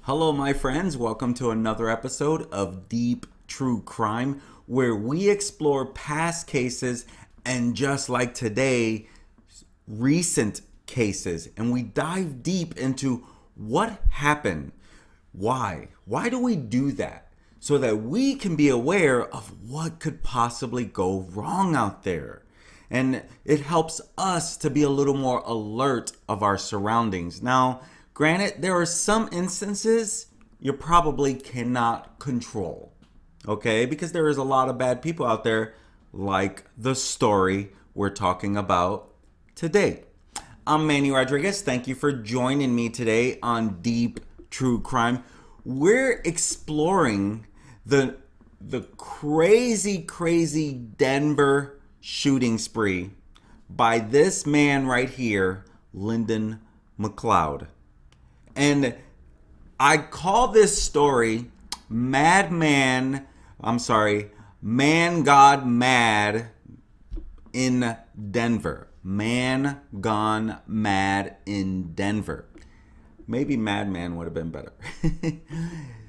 Hello, my friends. Welcome to another episode of Deep True Crime, where we explore past cases and, just like today, recent cases. And we dive deep into what happened. Why? Why do we do that? So that we can be aware of what could possibly go wrong out there. And it helps us to be a little more alert of our surroundings. Now, granted, there are some instances you probably cannot control, okay? Because there is a lot of bad people out there, like the story we're talking about today. I'm Manny Rodriguez. Thank you for joining me today on Deep True Crime. We're exploring the crazy Denver shooting spree by this man right here, Lyndon McLeod. And I call this story Man God Mad in Denver. Man Gone Mad in Denver. Maybe Madman would have been better.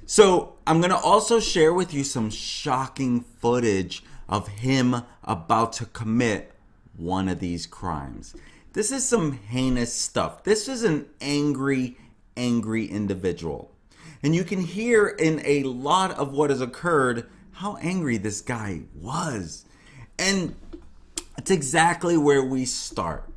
So I'm going to also share with you some shocking footage of him about to commit one of these crimes. This is some heinous stuff. This is an angry individual. And you can hear in a lot of what has occurred how angry this guy was. And it's exactly where we start.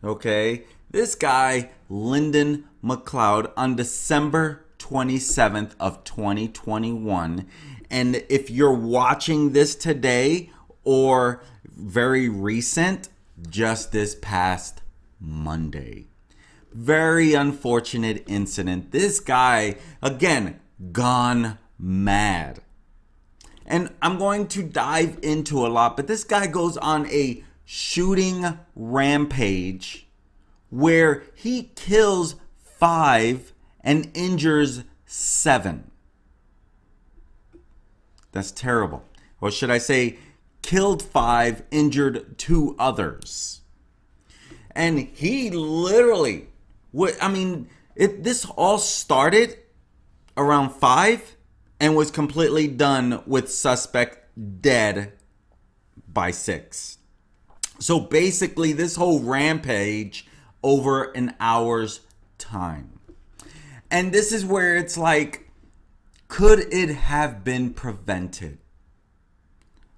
Okay? This guy, Lyndon McLeod, on December 27th of 2021. And if you're watching this today or very recent, just this past Monday. Very unfortunate incident. This guy, again, gone mad. And I'm going to dive into a lot, but this guy goes on a shooting rampage where he kills 5 and injures 7. That's terrible. Or should I say, killed 5, injured 2 others. And he literally, this all started around 5 and was completely done with suspect dead by 6. So basically, this whole rampage over an hour's time. And this is where it's like, could it have been prevented?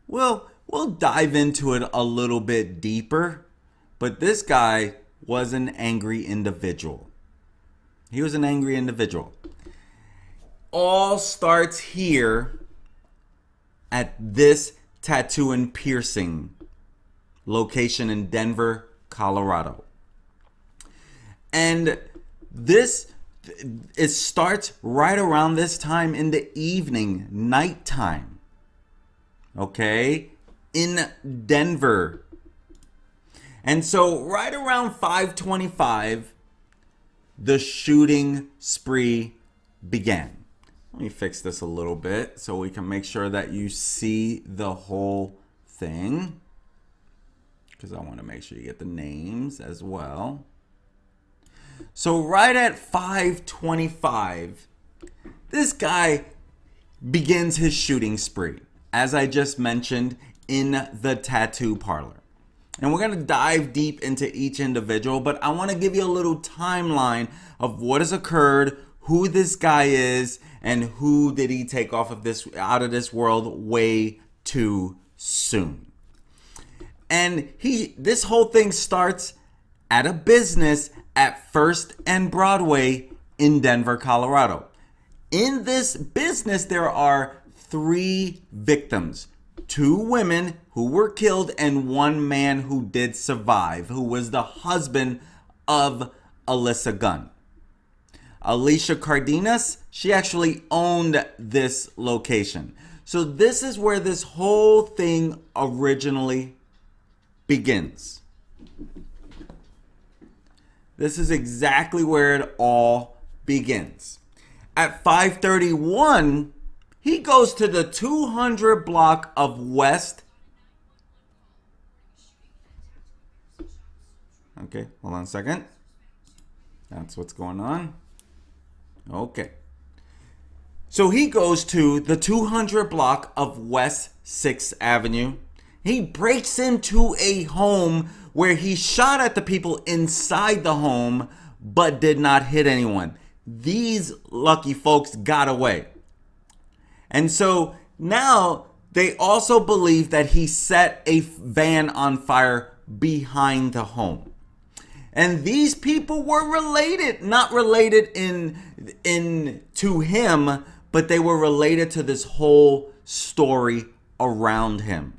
Well, we'll dive into it a little bit deeper, but this guy was an angry individual. He was an angry individual. All starts here at this tattoo and piercing location in Denver, Colorado. And it starts right around this time in the evening, nighttime. Okay? In Denver. And so right around 5:25, the shooting spree began. Let me fix this a little bit so we can make sure that you see the whole thing. Because I want to make sure you get the names as well. So right at 5:25, this guy begins his shooting spree, as I just mentioned, in the tattoo parlor. And we're going to dive deep into each individual, but I want to give you a little timeline of what has occurred, who this guy is, and who did he take out of this world way too soon. And this whole thing starts at a business at 1st and Broadway in Denver, Colorado. In this business, there are 3 victims. 2 women who were killed and 1 man who did survive, who was the husband of ALYSSA Gunn. Alicia Cardenas, she actually owned this location. So this is where this whole thing originally begins. This is exactly where it all begins. At 5:31, he goes to the 200 block of West. Okay, hold on a second. That's what's going on. Okay. So he goes to the 200 block of West 6th Avenue. He breaks into a home where he shot at the people inside the home but did not hit anyone. These lucky folks got away. And so now they also believe that he set a van on fire behind the home. And these people were related, not related in to him, but they were related to this whole story around him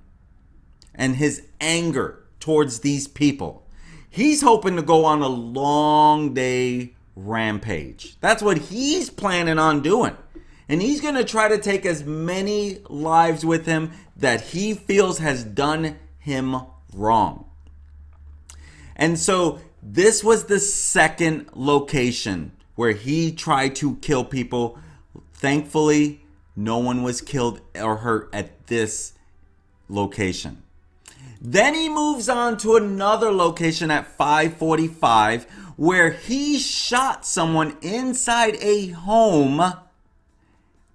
and his anger towards these people. He's hoping to go on a long day rampage. That's what he's planning on doing. And he's going to try to take as many lives with him that he feels has done him wrong. And so this was the second location where he tried to kill people. Thankfully, no one was killed or hurt at this location. Then he moves on to another location at 545 where he shot someone inside a home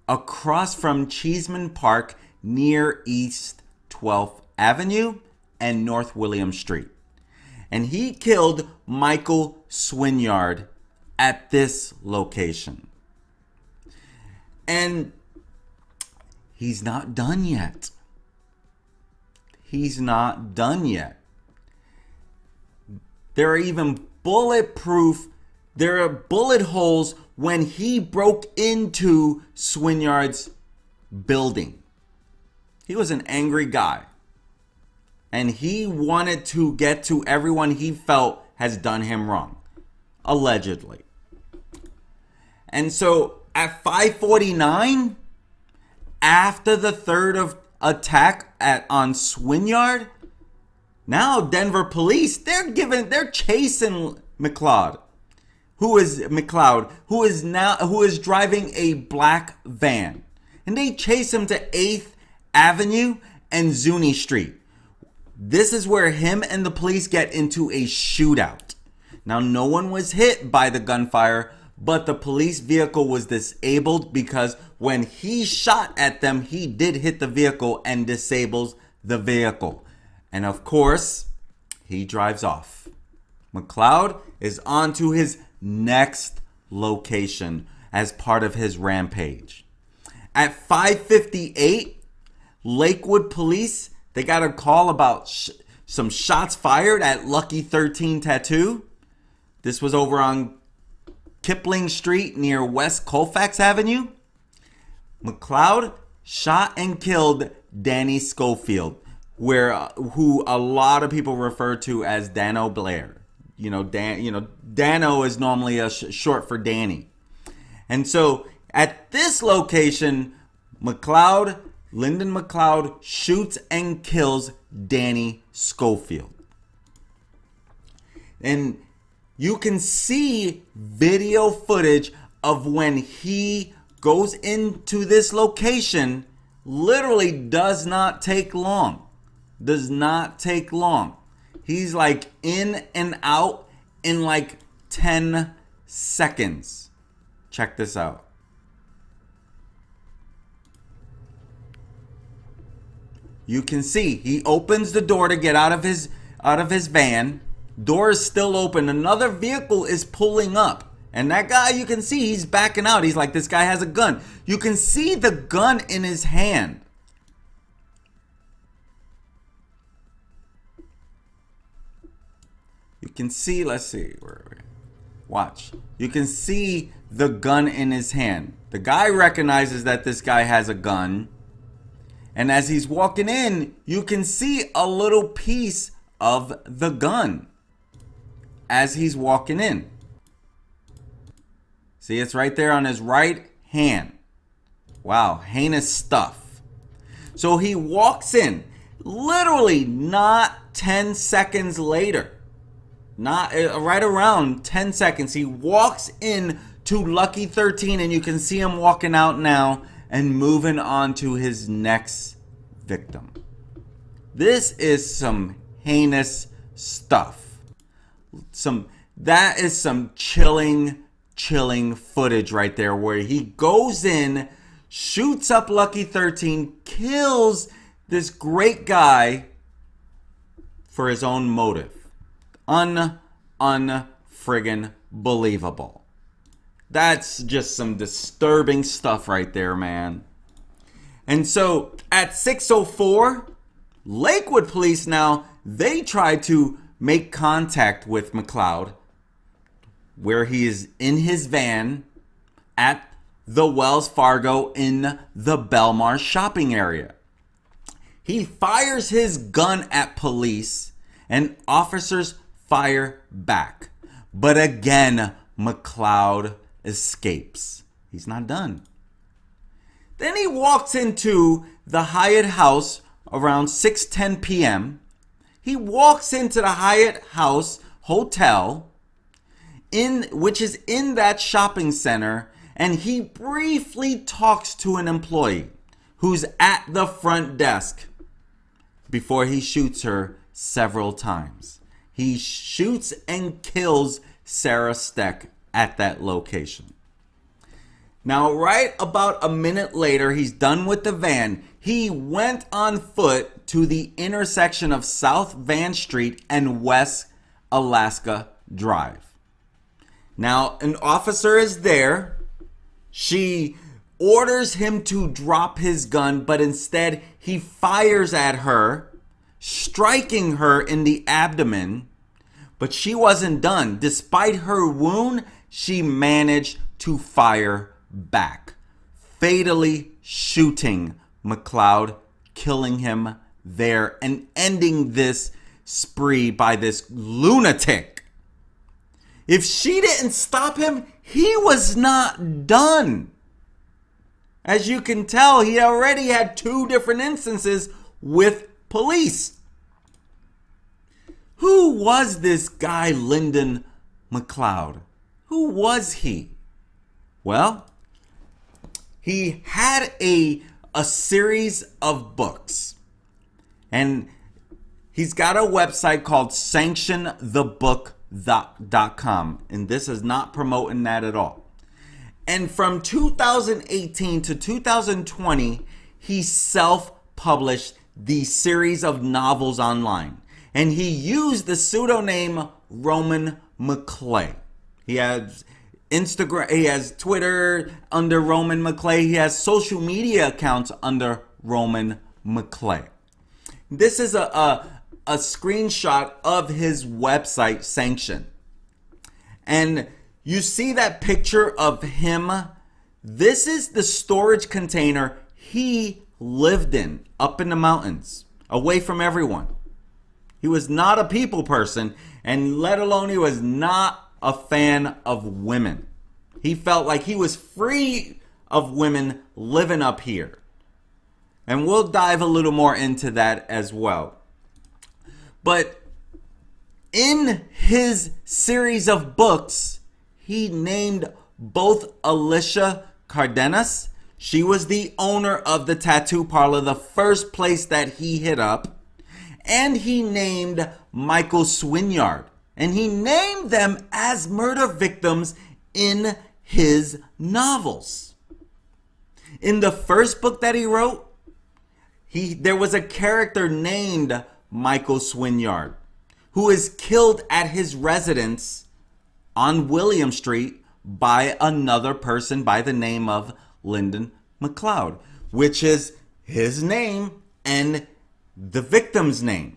across from Cheeseman Park near East 12th Avenue and North William Street. And he killed Michael Swinyard at this location. And he's not done yet. He's not done yet. There are even bullet holes when he broke into Swinyard's building. He was an angry guy. And he wanted to get to everyone he felt has done him wrong. Allegedly. And so at 549, after the third attack on Swinyard, now Denver police, they're chasing McLeod, who is driving a black van. And they chase him to 8th Avenue and Zuni Street. This is where him and the police get into a shootout. Now, no one was hit by the gunfire, but the police vehicle was disabled because when he shot at them, he did hit the vehicle and disables the vehicle. And of course, he drives off. McLeod is on to his next location as part of his rampage. At 5:58, Lakewood police, they got a call about some shots fired at Lucky 13 Tattoo. This was over on Kipling Street near West Colfax Avenue. McLeod shot and killed Danny Schofield, who a lot of people refer to as Dano Blair. Dano is normally a short for Danny. And so at this location, Lyndon McLeod shoots and kills Danny Schofield. And you can see video footage of when he goes into this location. Literally does not take long. Does not take long. He's like in and out in like 10 seconds. Check this out. You can see he opens the door to get out of his van. Door is still open. Another vehicle is pulling up. And that guy, you can see he's backing out. He's like, this guy has a gun. You can see the gun in his hand. You can see, let's see. Watch. You can see the gun in his hand. The guy recognizes that this guy has a gun. And as he's walking in, you can see a little piece of the gun as he's walking in. See, it's right there on his right hand. Wow, heinous stuff. So he walks in, literally not 10 seconds later. Not right around 10 seconds. He walks in to Lucky 13 and you can see him walking out now and moving on to his next victim. This is some heinous stuff. That is some chilling footage right there where he goes in shoots up Lucky 13, kills this great guy for his own motive. Unfriggin' believable. That's just some disturbing stuff right there, man. And so at 6:04, Lakewood police now, they try to make contact with McLeod, where he is in his van at the Wells Fargo in the Belmar shopping area. He fires his gun at police and officers fire back. But again, McLeod escapes. He's not done. Then he walks into the Hyatt House around 6:10 p.m. He walks into the Hyatt House Hotel, which is in that shopping center, and he briefly talks to an employee who's at the front desk before he shoots her several times. He shoots and kills Sarah Steck at that location. Now, right about a minute later, he's done with the van. He went on foot to the intersection of South Van Street and West Alaska Drive. Now, an officer is there. She orders him to drop his gun, but instead he fires at her, striking her in the abdomen. But she wasn't done. Despite her wound, she managed to fire back, fatally shooting McLeod, killing him there and ending this spree by this lunatic. If she didn't stop him, he was not done. As you can tell, he already had 2 different instances with police. Who was this guy, Lyndon McLeod? Who was he? Well, he had a series of books. And he's got a website called sanctionthebook.com. And this is not promoting that at all. And from 2018 to 2020, he self-published the series of novels online. And he used the pseudonym Roman McClay. He has Instagram, he has Twitter under Roman McClay. He has social media accounts under Roman McClay. This is a screenshot of his website, Sanction. And you see that picture of him? This is the storage container he lived in up in the mountains, away from everyone. He was not a people person, and let alone he was not a fan of women. He felt like he was free of women living up here. And we'll dive a little more into that as well. But in his series of books, he named both Alicia Cardenas. She was the owner of the tattoo parlor, the first place that he hit up. And he named Michael Swinyard. And he named them as murder victims in his novels. In the first book that he wrote, there was a character named Michael Swinyard who is killed at his residence on William Street by another person by the name of Lyndon McLeod, which is his name and the victim's name.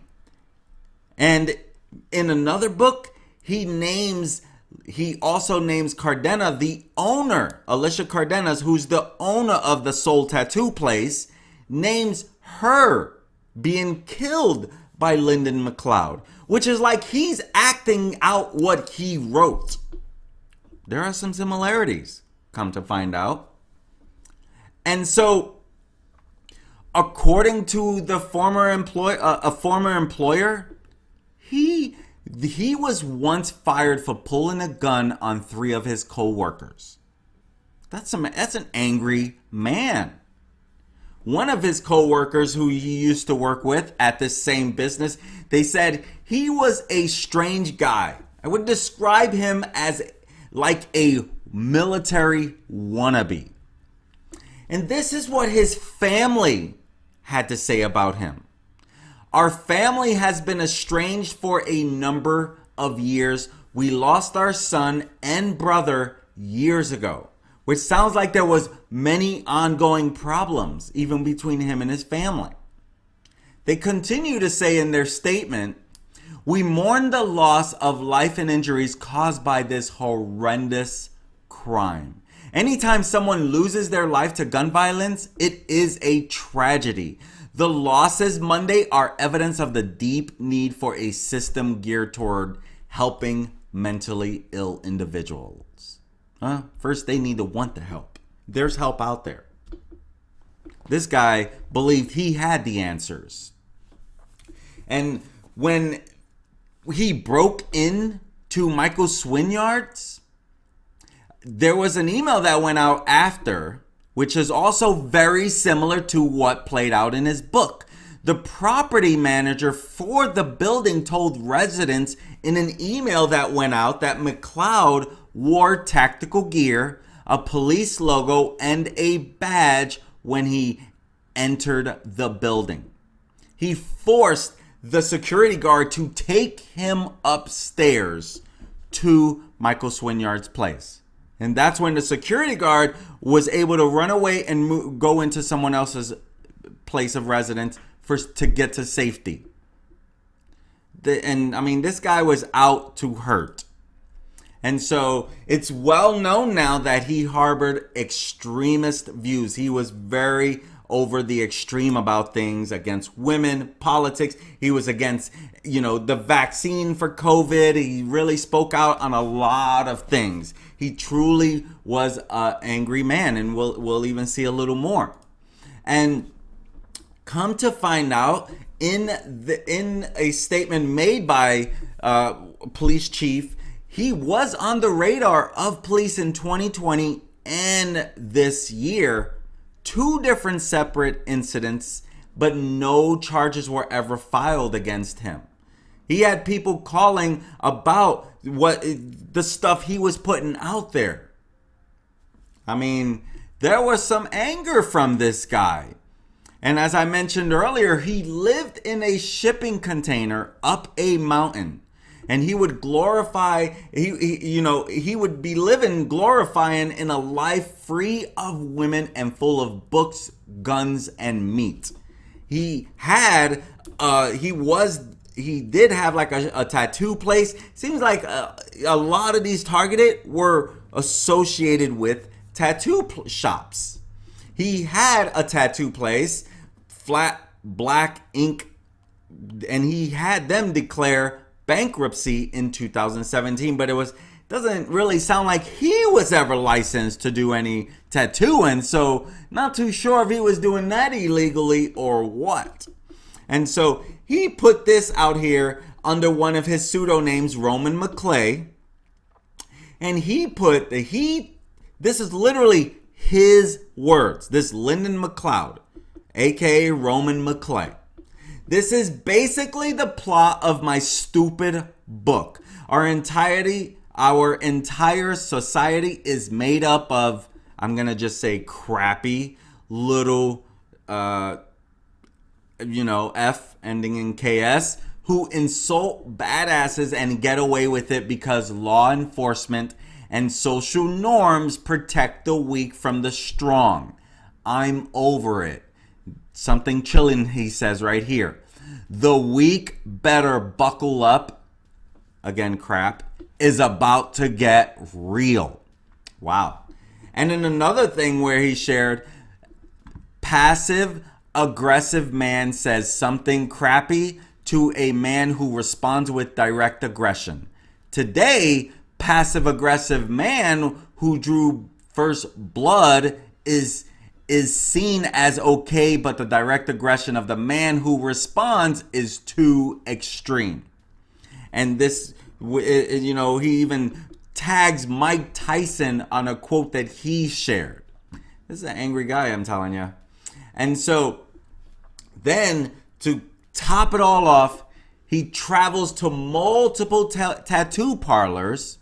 And in another book, he also names Cardenas, the owner, Alicia Cardenas, who's the owner of the Soul Tattoo place, names her being killed by Lyndon McLeod, which is like he's acting out what he wrote. There are some similarities, come to find out. And so, according to the former employer, he was once fired for pulling a gun on 3 of his co-workers. That's an angry man. One of his co-workers who he used to work with at this same business, they said he was a strange guy. I would describe him as like a military wannabe. And this is what his family had to say about him. Our family has been estranged for a number of years. We lost our son and brother years ago, which sounds like there was many ongoing problems even between him and his family. They continue to say in their statement, we mourn the loss of life and injuries caused by this horrendous crime. Anytime someone loses their life to gun violence, it is a tragedy. The losses Monday are evidence of the deep need for a system geared toward helping mentally ill individuals. First, they need to want the help. There's help out there. This guy believed he had the answers. And when he broke in to Michael Swinyard's, there was an email that went out after, which is also very similar to what played out in his book. The property manager for the building told residents in an email that went out that McLeod wore tactical gear, a police logo, and a badge when he entered the building. He forced the security guard to take him upstairs to Michael Swinyard's place. And that's when the security guard was able to run away and go into someone else's place of residence to get to safety. This guy was out to hurt. And so it's well known now that he harbored extremist views. He was very over the extreme about things, against women, politics. He was against, the vaccine for COVID. He really spoke out on a lot of things. He truly was an angry man, and we'll even see a little more. And come to find out, in a statement made by police chief, he was on the radar of police in 2020 and this year. 2 different separate incidents, but no charges were ever filed against him. He had people calling about the stuff he was putting out there. There was some anger from this guy. And as I mentioned earlier, he lived in a shipping container up a mountain. And he would glorify, he would be living, glorifying in a life free of women and full of books, guns, and meat. He did have like a tattoo place. Seems like a lot of these targeted were associated with tattoo shops. He had a tattoo place, flat black ink, and he had them declare bankruptcy in 2017, but doesn't really sound like he was ever licensed to do any tattooing, so not too sure if he was doing that illegally or what. And so he put this out here under one of his pseudonames, Roman McClay, and this is literally his words, this Lyndon McLeod, aka Roman McClay. This is basically the plot of my stupid book. Our entire society is made up of, I'm going to just say, crappy little, F ending in KS, who insult badasses and get away with it because law enforcement and social norms protect the weak from the strong. I'm over it. Something chilling, he says right here. The weak better buckle up. Again, crap is about to get real. Wow. And in another thing where he shared, passive aggressive man says something crappy to a man who responds with direct aggression. Today, passive aggressive man who drew first blood is seen as okay, but the direct aggression of the man who responds is too extreme. And this, he even tags Mike Tyson on a quote that he shared. This is an angry guy, I'm telling you. And so then to top it all off, he travels to multiple tattoo parlors,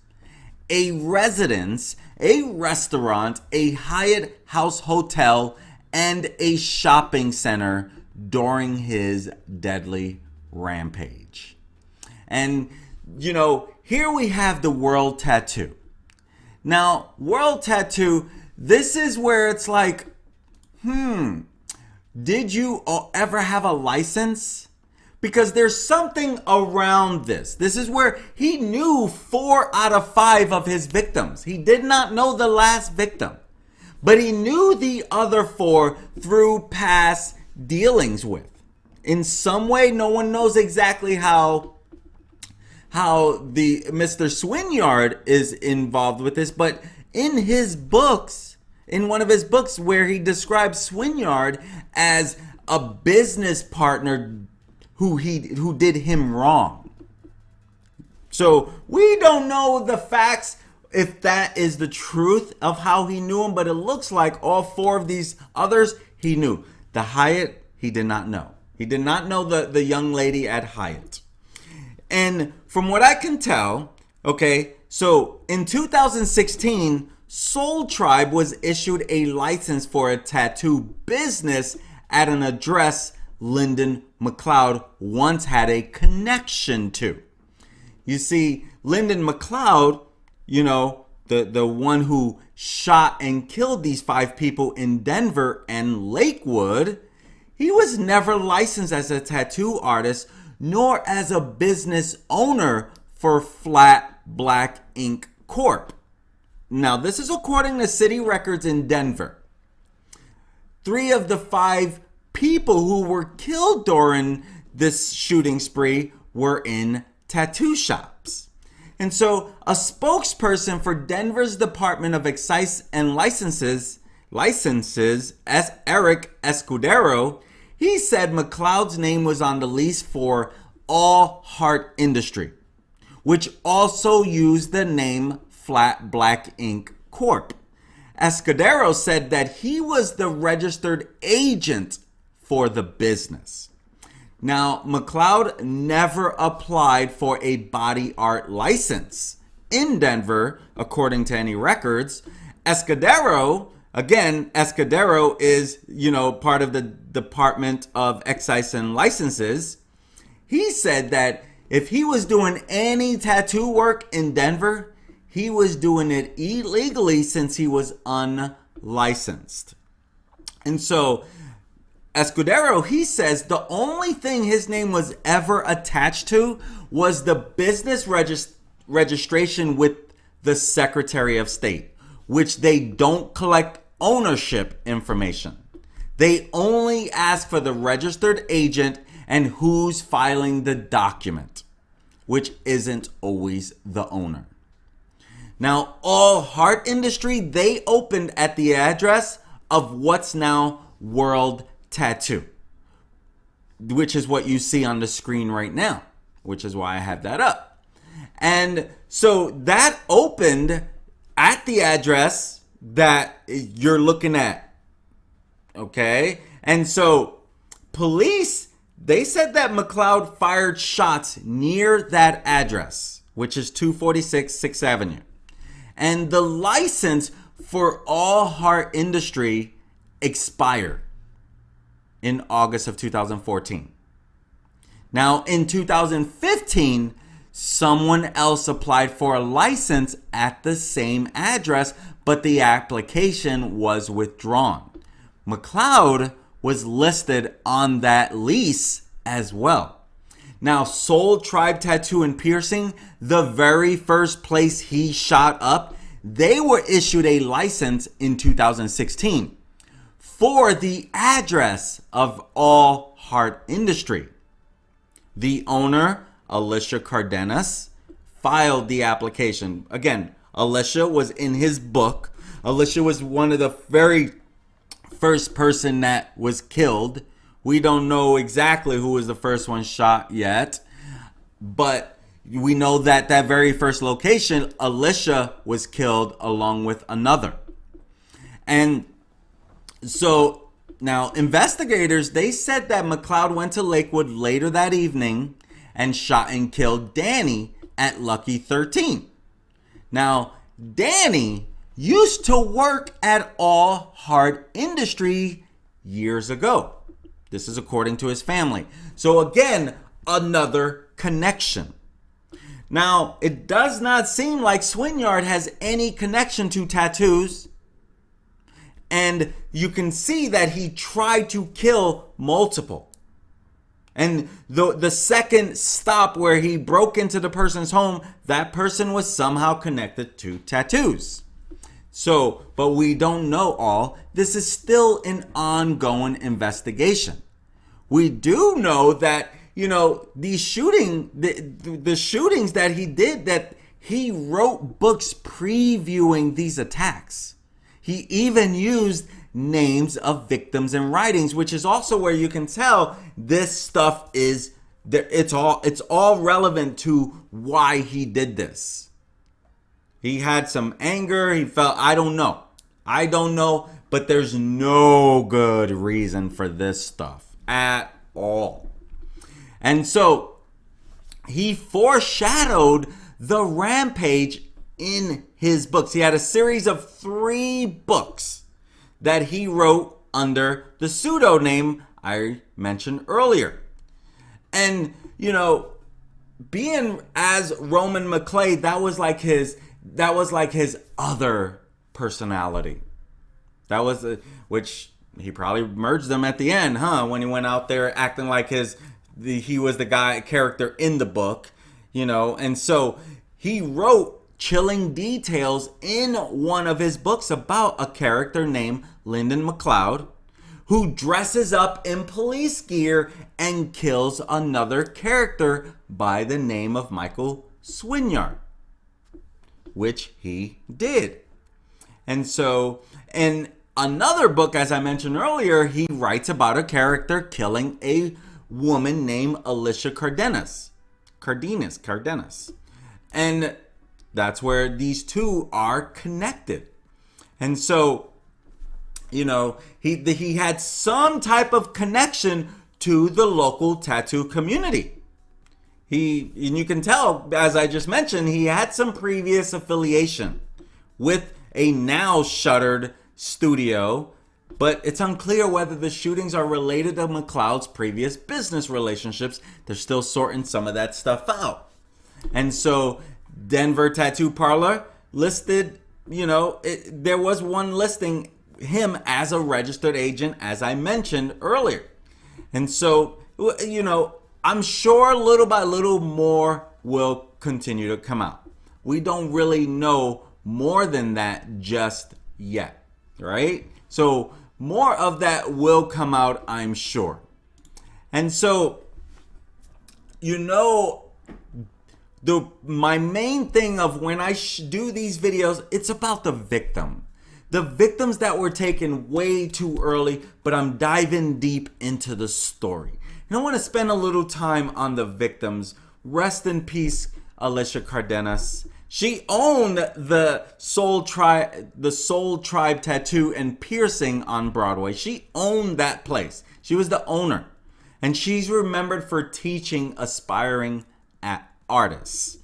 a residence, a restaurant, a Hyatt House Hotel, and a shopping center during his deadly rampage. And, here we have the world tattoo. Now, world tattoo, this is where it's like, did you ever have a license? Because there's something around this. This is where he knew 4 out of 5 of his victims. He did not know the last victim, but he knew the other 4 through past dealings with. In some way, no one knows exactly how the Mr. Swinyard is involved with this, but in his books, in one of his books where he describes Swinyard as a business partner who did him wrong. So we don't know the facts if that is the truth of how he knew him, but it looks like all 4 of these others he knew. The Hyatt, he did not know. He did not know the young lady at Hyatt. And from what I can tell, okay, so in 2016, Soul Tribe was issued a license for a tattoo business at an address Lyndon McLeod once had a connection to. You see, Lyndon McLeod, the one who shot and killed these 5 people in Denver and Lakewood, he was never licensed as a tattoo artist nor as a business owner for Flat Black Ink Corp. Now, this is according to city records in Denver. 3 of the 5 people who were killed during this shooting spree were in tattoo shops. And so a spokesperson for Denver's Department of Excise and Licenses, as Eric Escudero, he said McLeod's name was on the lease for All Heart Industry, which also used the name Flat Black Ink Corp. Escudero said that he was the registered agent for the business. Now, McLeod never applied for a body art license in Denver, according to any records. Escudero is, part of the Department of Excise and Licenses. He said that if he was doing any tattoo work in Denver, he was doing it illegally since he was unlicensed. And so Escudero, he says the only thing his name was ever attached to was the business registration with the Secretary of State, which they don't collect ownership information. They only ask for the registered agent and who's filing the document, which isn't always the owner. Now, All Heart Industry, they opened at the address of what's now World Tattoo, which is what you see on the screen right now, which is why I have that up. And so that opened at the address that you're looking at. Okay? And so police, they said that McLeod fired shots near that address, which is 246 6th Avenue. And the license for All Heart Industry expired in August of 2014. Now, in 2015, someone else applied for a license at the same address, but the application was withdrawn. McLeod was listed on that lease as well. Now, Soul Tribe Tattoo and Piercing, the very first place he shot up, they were issued a license in 2016 for the address of All Heart Industry. The owner, Alicia Cardenas, filed the application. Again, Alicia was in his book. Alicia was one of the very first person that was killed. We don't know exactly who was the first one shot yet, but we know that that very first location, Alicia was killed along with another. And so now investigators, they said that McLeod went to Lakewood later that evening and shot and killed Danny at Lucky 13. Now, Danny used to work at All Heart Industry years ago. This is according to his family. So again, another connection. Now, it does not seem like Swinyard has any connection to tattoos. And you can see that he tried to kill multiple. And the second stop where he broke into the person's home, that person was somehow connected to tattoos. So, but we don't know all. This is still an ongoing investigation. We do know that, you know, the shootings that he did, that he wrote books previewing these attacks. He even used names of victims in writings, which is also where you can tell this stuff is there. It's all relevant to why he did this. He had some anger. He felt, I don't know, but there's no good reason for this stuff at all. And so he foreshadowed the rampage in his books. He had a series of 3 books that he wrote under the pseudonym I mentioned earlier. And, you know, being as Roman McClay, that was like his other personality. That was which he probably merged them at the end, when he went out there acting like he was the character in the book, you know. And so he wrote chilling details in one of his books about a character named Lyndon McLeod, who dresses up in police gear and kills another character by the name of Michael Swinyard, which he did. And so in another book, as I mentioned earlier, he writes about a character killing a woman named Alicia Cardenas. And that's where these two are connected. And so, you know, he had some type of connection to the local tattoo community. And you can tell, as I just mentioned, he had some previous affiliation with a now shuttered studio, but it's unclear whether the shootings are related to McLeod's previous business relationships. They're still sorting some of that stuff out. And so Denver Tattoo Parlor listed, you know, there was one listing him as a registered agent, as I mentioned earlier. And so, you know, I'm sure little by little more will continue to come out. We don't really know more than that just yet, right? So more of that will come out, I'm sure. And so, you know, my main thing of when I do these videos, it's about the victim. The victims that were taken way too early, but I'm diving deep into the story. And I want to spend a little time on the victims. Rest in peace, Alicia Cardenas. She owned the Soul Tribe Tattoo and Piercing on Broadway. She owned that place. She was the owner. And she's remembered for teaching aspiring artists.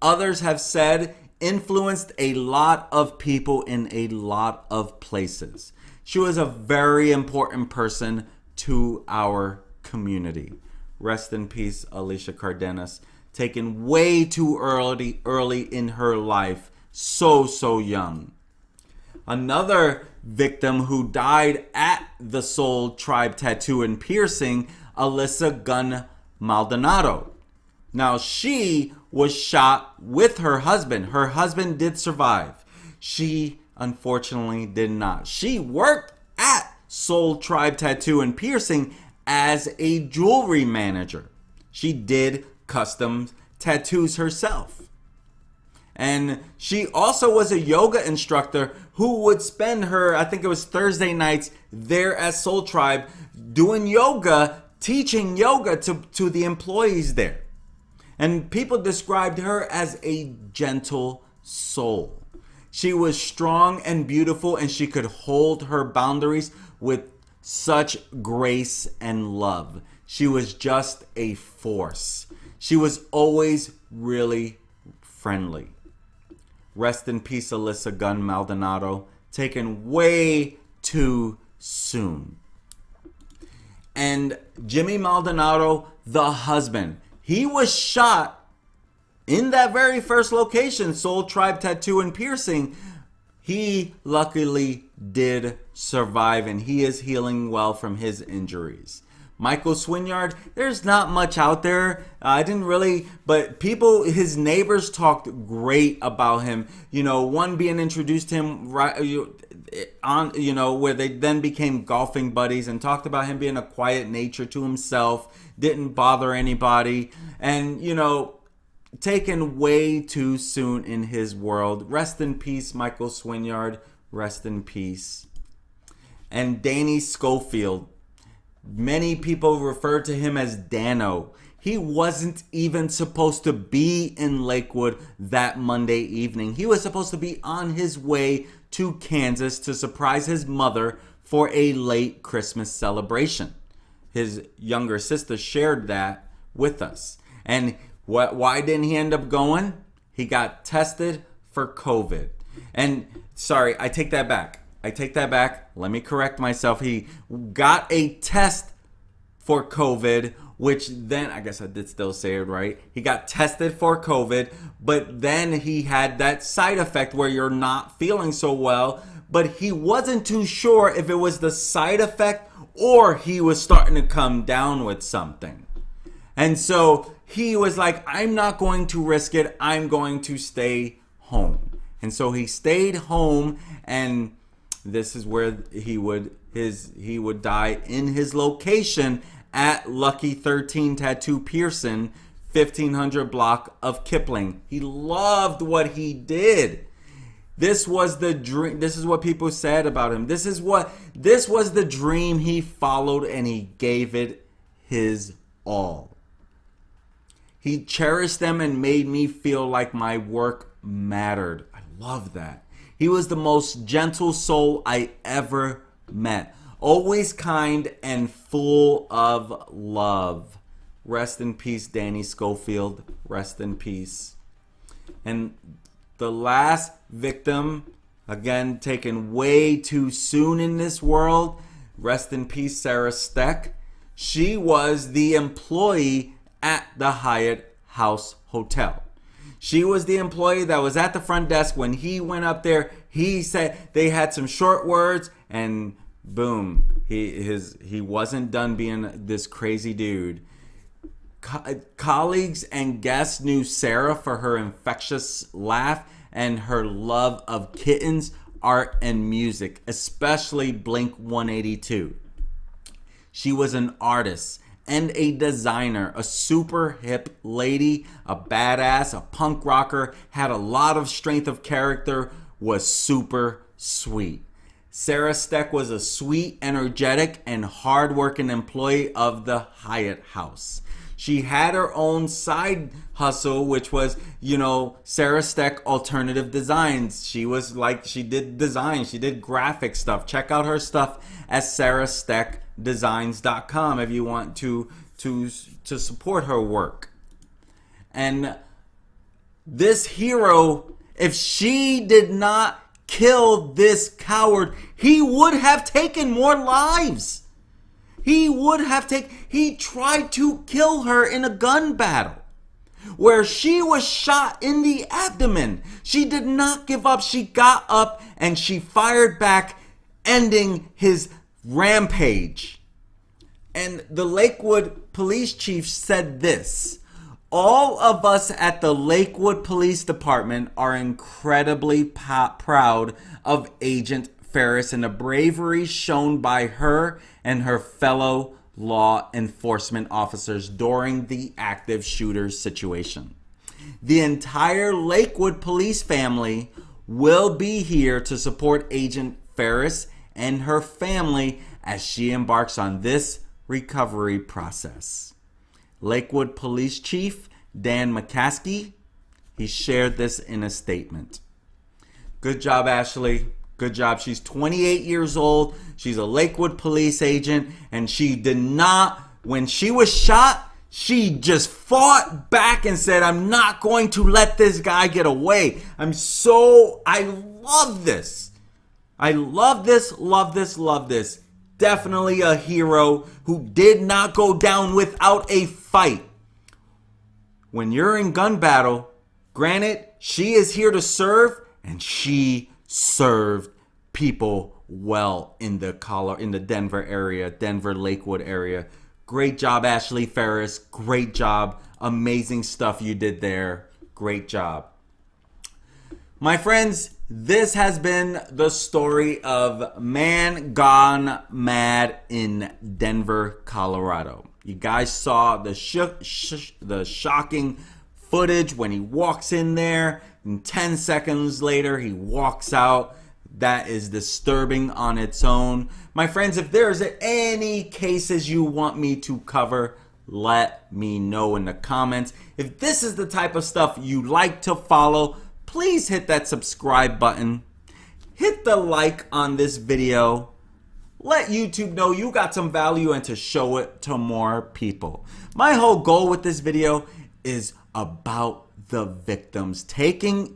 Others have said influenced a lot of people in a lot of places. She was a very important person to our community. Rest in peace, Alicia Cardenas. Taken way too early in her life. So young. Another victim who died at the Soul Tribe Tattoo and Piercing, ALYSSA GUNN-MALDONAD. Now, she was shot with her husband. Her husband did survive. She, unfortunately, did not. She worked at Soul Tribe Tattoo and Piercing as a jewelry manager. She did custom tattoos herself. And she also was a yoga instructor who would spend her, I think it was Thursday nights, there at Soul Tribe doing yoga, teaching yoga to the employees there. And people described her as a gentle soul. She was strong and beautiful, and she could hold her boundaries with such grace and love. She was just a force. She was always really friendly. Rest in peace, ALYSSA GUNN-MALDONAD. Taken way too soon. And Jimmy Maldonado, the husband, he was shot in that very first location, Soul Tribe Tattoo and Piercing. He luckily did survive, and he is healing well from his injuries. Michael Swinyard, there's not much out there. I didn't really, but people, his neighbors talked great about him. You know, one being introduced to him right on, you know, where they then became golfing buddies, and talked about him being a quiet nature to himself, didn't bother anybody, and, you know, taken way too soon in his world. Rest in peace, Michael Swinyard. Rest in peace. And Danny Schofield. Many people refer to him as Dano. He wasn't even supposed to be in Lakewood that Monday evening. He was supposed to be on his way to Kansas to surprise his mother for a late Christmas celebration. His younger sister shared that with us. And why didn't he end up going? He got tested for COVID. And sorry, I take that back. Let me correct myself. He got a test for COVID, which then, I guess I did still say it right. He got tested for COVID, but then he had that side effect where you're not feeling so well, but he wasn't too sure if it was the side effect or he was starting to come down with something. And so he was like, I'm not going to risk it. I'm going to stay home. And so he stayed home, and this is where he would die in his location at Lucky 13 Tattoo Piercing, 1500 block of Kipling. He loved what he did. This was the dream. This is what people said about him. This was the dream he followed, and he gave it his all. He cherished them and made me feel like my work mattered. I love that. He was the most gentle soul I ever met. Always kind and full of love. Rest in peace, Danny Schofield. Rest in peace. And the last victim, again, taken way too soon in this world. Rest in peace, Sarah Steck. She was the employee at the Hyatt House Hotel. She was the employee that was at the front desk when he went up there. He said they had some short words, and boom, he wasn't done being this crazy dude. Colleagues and guests knew Sarah for her infectious laugh and her love of kittens, art, and music, especially Blink-182. She was an artist and a designer, a super hip lady, a badass, a punk rocker, had a lot of strength of character, was super sweet. Sarah Steck was a sweet, energetic, and hardworking employee of the Hyatt House. She had her own side hustle, which was, Sarah Steck Alternative Designs. She did design, she did graphic stuff. Check out her stuff at sarahsteckdesigns.com if you want to support her work. And this hero, if she did not kill this coward, he would have taken more lives. He tried to kill her in a gun battle where she was shot in the abdomen. She did not give up. She got up and she fired back, ending his rampage. And the Lakewood police chief said this: all of us at the Lakewood Police Department are incredibly proud of Agent Ferris and the bravery shown by her and her fellow law enforcement officers during the active shooter's situation. The entire Lakewood police family will be here to support Agent Ferris and her family as she embarks on this recovery process. Lakewood Police Chief Dan McCaskey, he shared this in a statement. Good job, Ashley. Good job. She's 28 years old. She's a Lakewood police agent, and she did not, when she was shot, She just fought back and said, I'm not going to let this guy get away. I love this. I love this, love this, love this. Definitely a hero who did not go down without a fight. When you're in gun battle, granted, she is here to serve, and she served people well in the Denver area, Denver Lakewood area. Great job, Ashley Ferris. Great job. Amazing stuff you did there. Great job. My friends, this has been the story of Man Gone Mad in Denver, Colorado. You guys saw the shocking footage when he walks in there, and 10 seconds later he walks out. That is disturbing on its own. My friends, if there's any cases you want me to cover, let me know in the comments. If this is the type of stuff you like to follow, please hit that subscribe button. Hit the like on this video. Let YouTube know you got some value and to show it to more people. My whole goal with this video is about the victims taken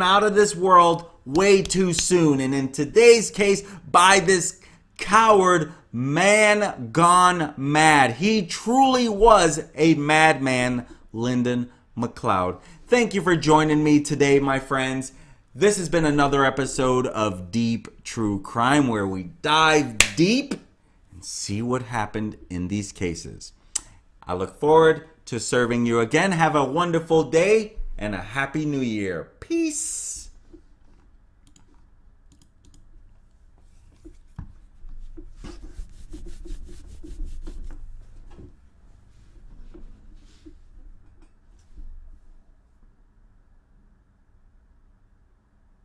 out of this world way too soon, and in today's case by this coward man gone mad. He truly was a madman, Lyndon McLeod. Thank you for joining me today, my friends. This has been another episode of Deep True Crime, where we dive deep and see what happened in these cases. I look forward to serving you again. Have a wonderful day and a happy new year. Peace.